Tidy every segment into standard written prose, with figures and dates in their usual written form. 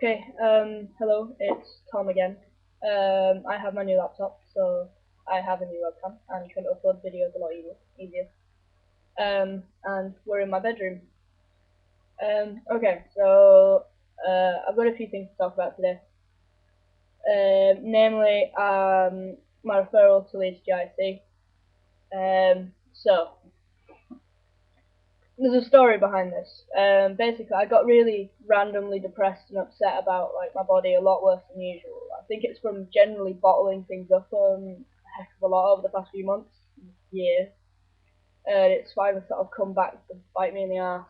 Okay, hello, it's Tom again. I have my new laptop, so I have a new webcam and can upload videos a lot easier. And we're in my bedroom. Okay, so I've got a few things to talk about today. Namely, my referral to Leeds GIC. So there's a story behind this. Basically, I got really randomly depressed and upset about my body a lot worse than usual. I think it's from generally bottling things up a heck of a lot over the past few months, years. It's finally sort of come back to bite me in the ass.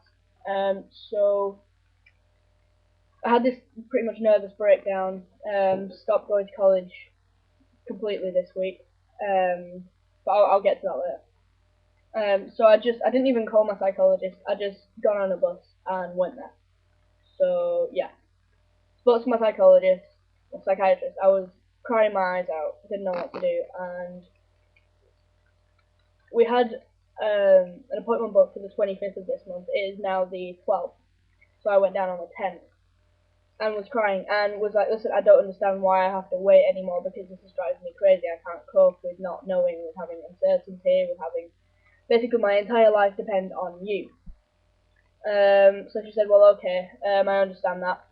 So I had this pretty much nervous breakdown. Stopped going to college completely this week. But I'll get to that later. So I didn't even call my psychologist. I just got on a bus and went there. So yeah, spoke to my psychologist, or psychiatrist. I was crying my eyes out. Didn't know what to do, and we had an appointment booked for the 25th of this month. It is now the 12th, so I went down on the 10th and was crying and was like, "Listen, I don't understand why I have to wait anymore because this is driving me crazy. I can't cope with not knowing, with having uncertainty, with having basically my entire life depend on you." So she said, "Well, okay, I understand that.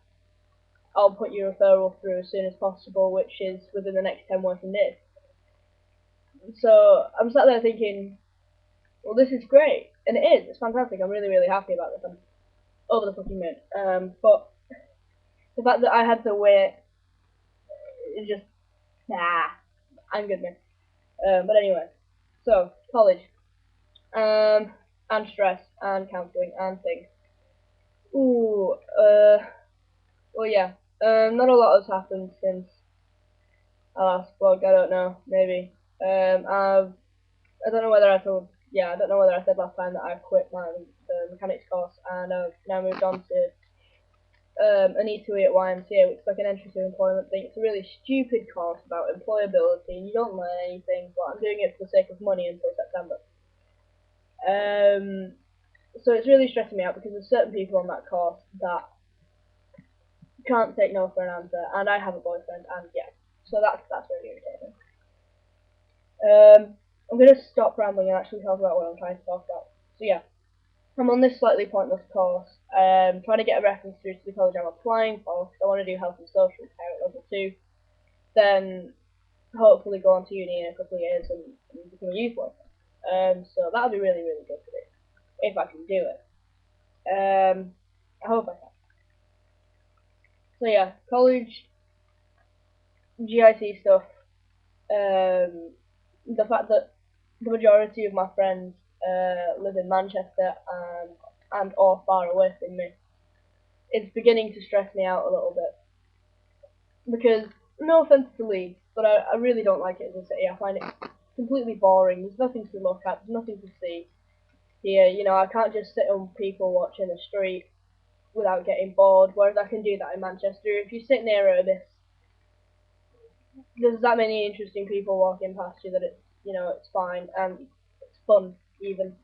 I'll put your referral through as soon as possible, which is within the next 10 working days." So I'm sat there thinking, well, this is great, and it is. It's fantastic. I'm really, really happy about this. I'm over the fucking moon. But the fact that I had to wait is just nah. I'm good now. But anyway, so college, and stress, and counselling, and things. Ooh, well, yeah. Not a lot has happened since I last spoke. I don't know. Maybe. I don't know whether I told. Yeah, I don't know whether I said last time that I quit my mechanics course and I've now moved on to an E2E at YMCA, which is like an entry to employment thing. It's a really stupid course about employability, and you don't learn anything. But I'm doing it for the sake of money until September. So it's really stressing me out because there's certain people on that course that can't take no for an answer, and I have a boyfriend, and yeah, so that's really irritating. I'm gonna stop rambling and actually talk about what I'm trying to talk about. So yeah, I'm on this slightly pointless course, trying to get a reference through to the college I'm applying for because I want to do health and social care at level 2, then hopefully go on to uni in a couple of years and become a youth worker. So that'll be really, really good to do, if I can do it. I hope I can. So yeah, college, GIC stuff, the fact that the majority of my friends live in Manchester and or far away from me, it's beginning to stress me out a little bit. Because, no offense to Leeds, but I really don't like it as a city. I find it completely boring. There's nothing to look at, there's nothing to see here. You know, I can't just sit on people watching the street without getting bored, whereas I can do that in Manchester. If you sit near this, there's that many interesting people walking past you that it's fine and it's fun even.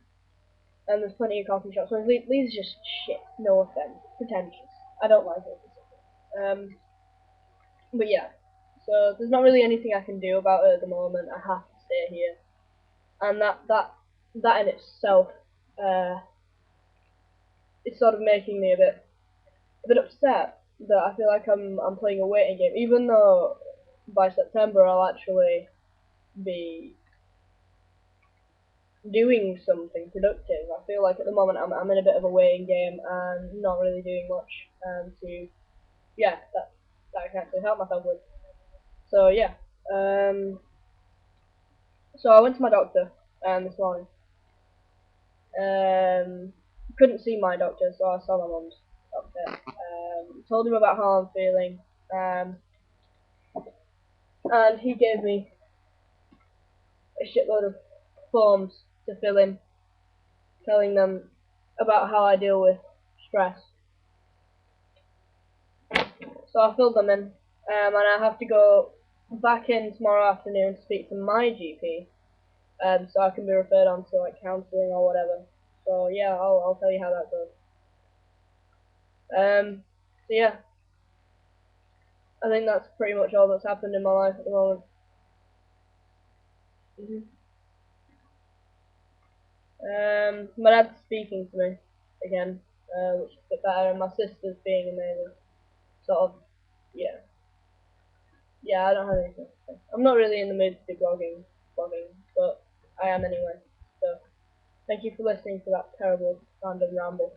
And there's plenty of coffee shops. Whereas Leeds is just shit. No offense, pretentious. I don't like it. But yeah, so there's not really anything I can do about it at the moment. I have to stay here, and that in itself uh, is sort of making me a bit upset that I feel like I'm playing a waiting game, even though by September I'll actually be doing something productive. I feel like at the moment I'm in a bit of a waiting game and not really doing much to yeah that I can actually help myself with. So yeah, so I went to my doctor this morning. Couldn't see my doctor, so I saw my mum's doctor. Told him about how I'm feeling, and he gave me a shitload of forms to fill in, telling them about how I deal with stress. So I filled them in, and I have to go back in tomorrow afternoon to speak to my GP, so I can be referred on to like counselling or whatever. So yeah, I'll tell you how that goes. So yeah, I think that's pretty much all that's happened in my life at the moment. My dad's speaking to me again, which is a bit better, and my sister's being amazing. Sort of, yeah, yeah. I don't have anything to say. I'm not really in the mood to do blogging, but I am anyway. So, thank you for listening to that terrible random ramble.